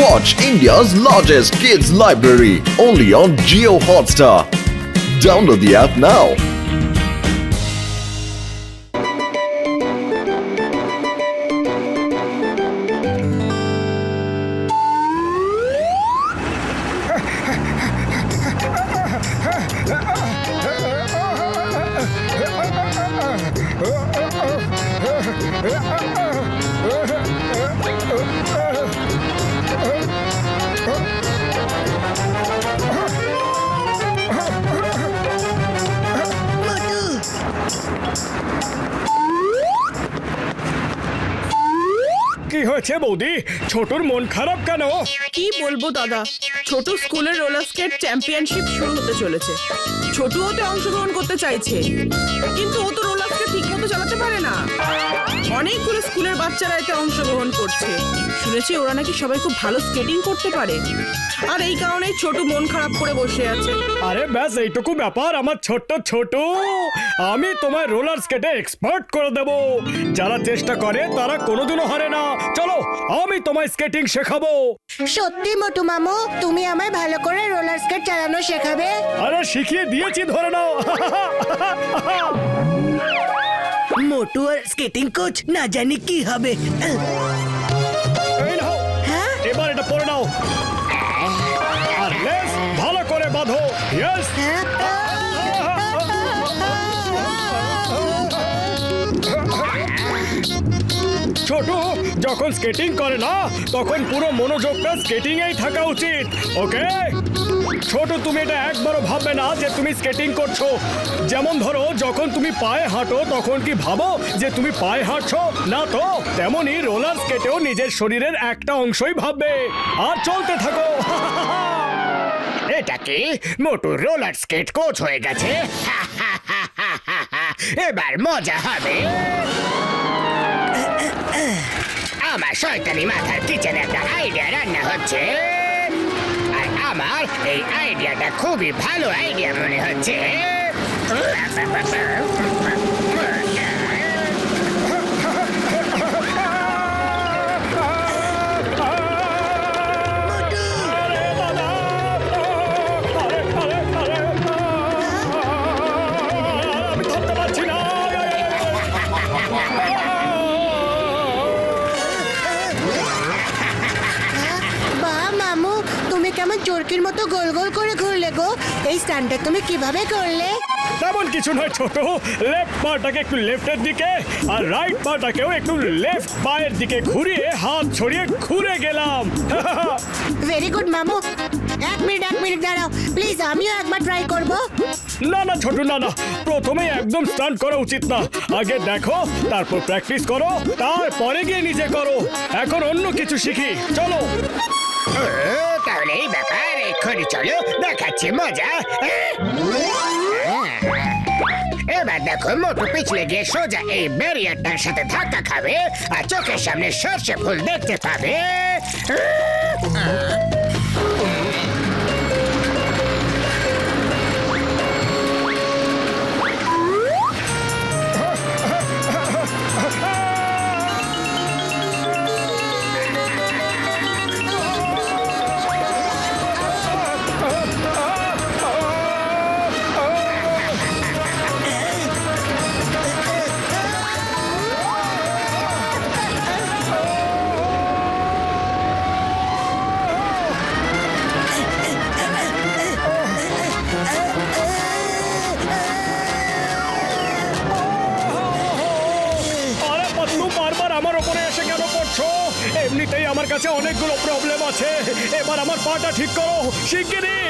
Watch India's largest kids library only on Jio Hotstar. Download the app now. কি হয়েছে বৌদি? ছোটুর মন খারাপ কেন? কি বলবো দাদা, ছোট স্কুলের রোলার স্কেট চ্যাম্পিয়নশিপ শুরু হতে চলেছে। ছোটু ওতে অংশগ্রহণ করতে চাইছে, কিন্তু ও তো রোলার স্কেট ঠিক মতো চালাতে পারে না। অনেকগুলো স্কুলের বাচ্চারা এতে অংশগ্রহণ করছে। শুনেছি ওরা নাকি সবাই খুব ভালো স্কেটিং করতে পারে, আর এই কারণেই ছোটু মন খারাপ করে বসে আছে। আরে ব্যাস এইটুকু ব্যাপার আমার ছোট, আমি তোমায় রোলার স্কেটে এক্সপার্ট করে দেব। যারা চেষ্টা করে তারা কোনোদিনও হারে না। চলো আমি তোমায় স্কেটিং শেখাবো। সত্যি মোটু মামু, তুমি আমায় ভালো করে রোলার স্কেট চালানো শেখাবে? আরে শিখিয়ে দিয়েছি, ধরে নাও। মোটু আর স্কেটিং কোচ না জানি কি হবে। এই নাও, এবার এটা পরে নাও আর লেস ভালো করে বাঁধো। ইয়েস, ছোটু যখন স্কেটিং করে না তখন পুরো মনোযোগটা স্কেটিং এই থাকা উচিত। ওকে ছোটু, তুমি এটা একবারও ভাববে না যে তুমি স্কেটিং করছো। যেমন ধরো যখন তুমি পায়ে হাঁটো তখন কি ভাবো যে তুমি পায়ে হাঁটছো? না তো। তেমনি রোলার স্কেটেও নিজের শরীরের একটা অংশই ভাববে আর চলতে থাকো। এটা কি মোটু রোলার স্কেট কোচ হয়ে গেছে? এবার মজা হবে। আমার শয়তানি মাথার কিচেনে একটা আইডিয়া রান্না হচ্ছে, আর আমার এই আইডিয়াটা খুবই ভালো আইডিয়া মনে হচ্ছে। আমি থামতে পারছি না। বাহ মামু, তুমি কেমন চরকির মতো গোল গোল করে ঘুরলে গো। এই স্ট্যান্ডটা তুমি কিভাবে করলে? তেমন কিছু নয় ছোট, লেফট পাটাকে একটু লেফটের দিকে আর রাইট পাটাকেও একটু লেফট পায়ের দিকে ঘুরিয়ে হাত ছড়িয়ে ঘুরে গেলাম। ভেরি গুড মামু। এক মিনিট দাঁড়াও প্লিজ, আমিও একবার ট্রাই করব। না ছোট, না প্রথমেই একদম স্টান্ট করা উচিত না। আগে দেখো, তারপর প্র্যাকটিস করো, তারপরে গিয়ে নিজে করো। এখন অন্য কিছু শিখি, চলো। তাহলে এই ব্যাপার, এক্ষুনি চলো দেখাচ্ছি মজা। এবার দেখো মোটু পিছলে গিয়ে সোজা এই ব্যারিয়ারটার সাথে ধাক্কা খাবে আর চোখের সামনে সর্ষে ফুল দেখতে পাবে। আরে পাতলু, বারবার আমার ওপরে এসে কেন পড়ছো? এমনিতেই আমার কাছে অনেকগুলো প্রবলেম আছে। এবার আমার পাটা ঠিক করো শিগগিরই।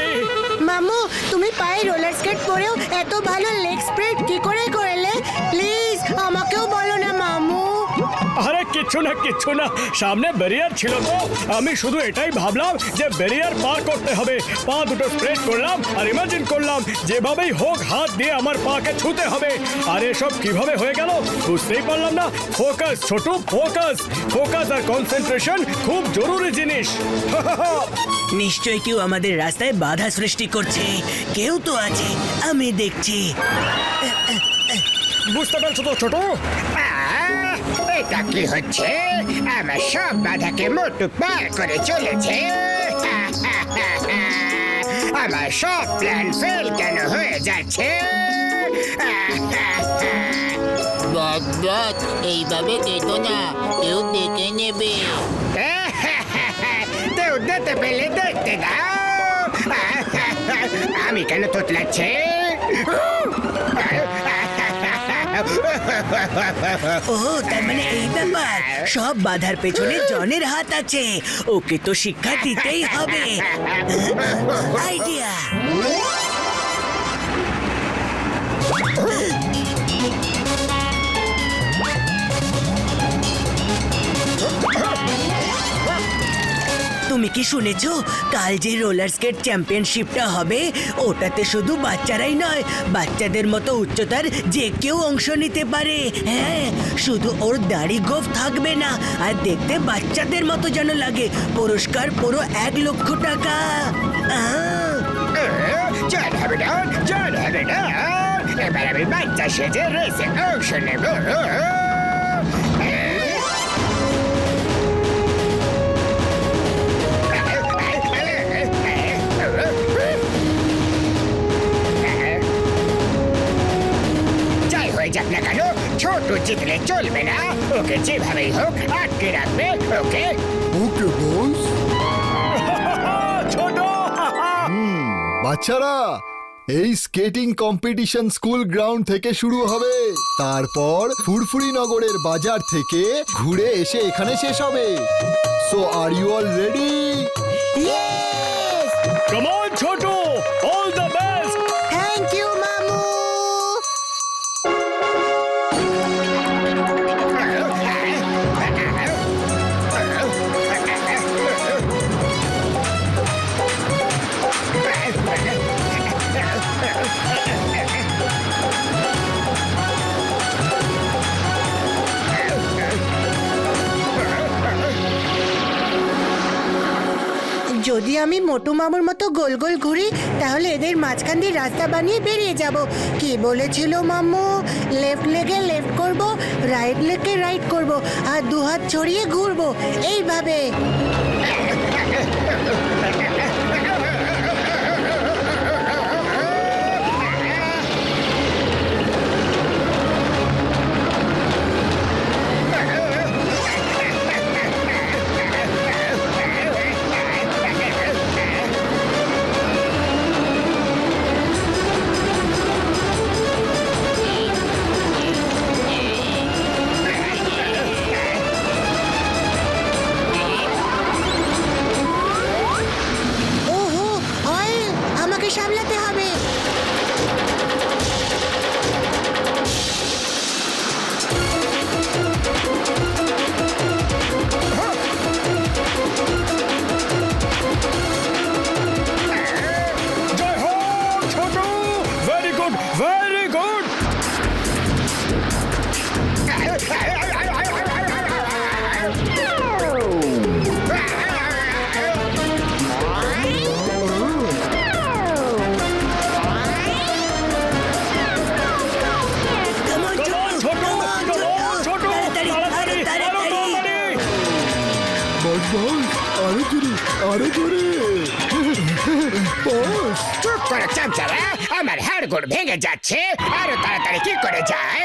মামু, তুমি পায়ে রোলার স্কেট পরেও এত ভালো লেগ স্প্রেড কি করে করলে? প্লিজ আমাকেও বলো না মামু। আরে কিচ্ছু না, সামনে ব্যারিয়ার ছিল তো আমি শুধু এটাই ভাবলাম যে ব্যারিয়ার পার করতে হবে। পা দুটো স্প্রেড করলাম আর ইমাজিন করলাম যেভাবেই হোক হাত দিয়ে আমার পাকে ছুতে হবে। আর এসব কিভাবে হয়ে গেল বুঝতেই পারলাম না। ফোকাস ছোট, ফোকাস আর কনসেন্ট্রেশন খুব জরুরি জিনিস। নিশ্চয়ই কেউ আমাদের রাস্তায় বাধা সৃষ্টি করছে। কেউ তো আছে, আমি দেখছি। বুঝতে পারছো তো ছোট? এটা কি হচ্ছে? আমার সব বাধাকে মোটু পার করে চলেছে। আমার সব প্ল্যান ফেল কেন হয়ে যাচ্ছে? দেখ দেখ, এইভাবে কেটো না, কেউ দেখে নেবে। কেউ দেখতে পেলে দেখতে দাও। আমি কেন তোতলাচ্ছে? ও, তার মানে এই ব্যাপার। সব বাধার পেছনে জনের হাত আছে। ওকে তো শিক্ষা দিতেই হবে। আইডিয়া। তুমি কি শুনেছো? কাল যে রোলার স্কেট চ্যাম্পিয়নশিপটা হবে, ওটাতে শুধু বাচ্চারাই নয়, বাচ্চাদের মতো উচ্চতার যে কেউ অংশ নিতে পারে। হ্যাঁ, শুধু ওর দাড়ি গোঁফ থাকবে না, আর দেখতে বাচ্চাদের মতো যেন লাগে। পুরস্কার পুরো 1 লক্ষ টাকা। জল হবে না, জল হবে না। এবার আমি বাচ্চা সেজে রেসে অংশ নেব। যাই হয়ে যাক না কেন, ছোট জিতলে চলবে না। ওকে যেভাবেই হোক আটকে রাখবে। ওকে ওকে বস। ছোট বাচ্চারা, এই স্কেটিং কম্পিটিশন স্কুল গ্রাউন্ড থেকে শুরু হবে, তারপর ফুরফুরি নগরের বাজার থেকে ঘুরে এসে এখানে শেষ হবে। So are you all ready? Come on ছোট, all the best. Thank you মামু। যদি আমি মোটু মামুর মতো গোল গোল ঘুরি তাহলে এদের মাঝখান দিয়ে রাস্তা বানিয়ে বেরিয়ে যাব। কি বলেছিল মাম্মু? লেফট লেগে লেফট করব, রাইট লেগে রাইট করব, আর 2 হাত ছড়িয়ে ঘুরবো এইভাবে। ওহো, অয়েল, আমাকে সামলাতে হবে। জয় হো ছোট, very good, very good. Come on, Come on, ছোট, come on, come on, ছোট, তাড়াতাড়ি, তাড়াতাড়ি, তাড়াতাড়ি, আরো তাড়াতাড়ি। বস বস, আরো জোরে, আরো জোরে। বস, চুপ করে চামচারা, আমার হাড়গোড় ভেঙে যাচ্ছে। আরো তাড়াতাড়ি কি করে যায়?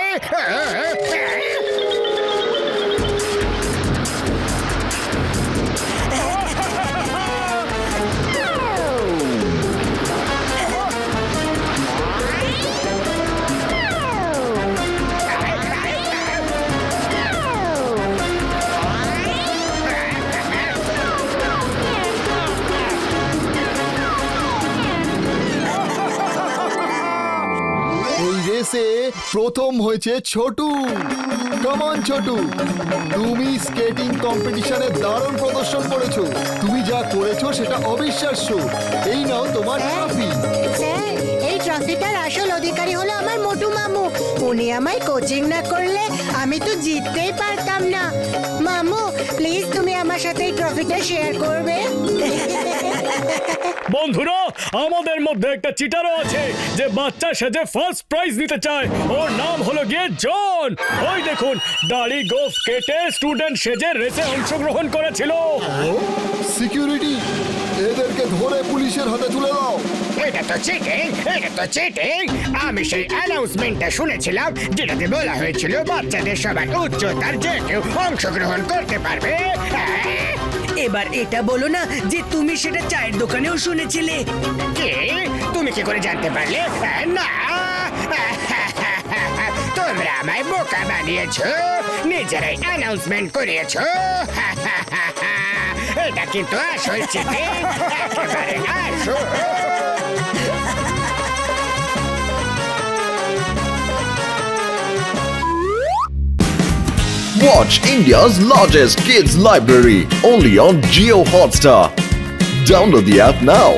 এই রেসে প্রথম হয়েছে ছোটু। কাম অন ছোটু, তুমি স্কেটিং কম্পিটিশনে দারুণ প্রদর্শন করেছো। তুমি যা করেছো সেটা অবিশ্বাস্য। এই নাও তোমার ট্রফি। স্যার, এই ট্রফিটার আসল অধিকারী হলো আমার মোটু মামু। উনি আমায় কোচিং না করলে আমি তো জিততেই পারতাম না। মামু, প্লিজ তুমি আমার সাথে এই ট্রফিটা শেয়ার করবে? বন্ধুরা আমাদের মধ্যে একটা চিটারও আছে যে বাচ্চা সেজে ফার্স্ট প্রাইজ নিতে চায়। ওর নাম হলো গিয়ে জন। ওই দেখুন দাড়ি গোফ কেটে স্টুডেন্ট সেজে রেসে অংশগ্রহণ করেছিল। সিকিউরিটি, এদেরকে ধরে পুলিশের হাতে তুলে দাও। এটা তো চিটিং, এটা তো চিটিং। আমি সেই অ্যানাউন্সমেন্টটা শুনেছিলাম যেটাতে বলা হয়েছিল বাচ্চাদের সবার উচ্চতার যে কেউ অংশগ্রহণ করতে পারবে। এবার এটা বলো না যে তুমি সেটা চায়ের দোকানেও শুনেছিলে। কি? তুমি কি করে জানতে পারলে? না, তোমরা আমায় বোকা বানিয়েছো, নিজেরাই অ্যানাউন্সমেন্ট করিয়েছো। এটা কিন্তু আসল চিটিং, একেবারে আসল। Watch India's largest kids library only on Geo Hotstar. Download the app now.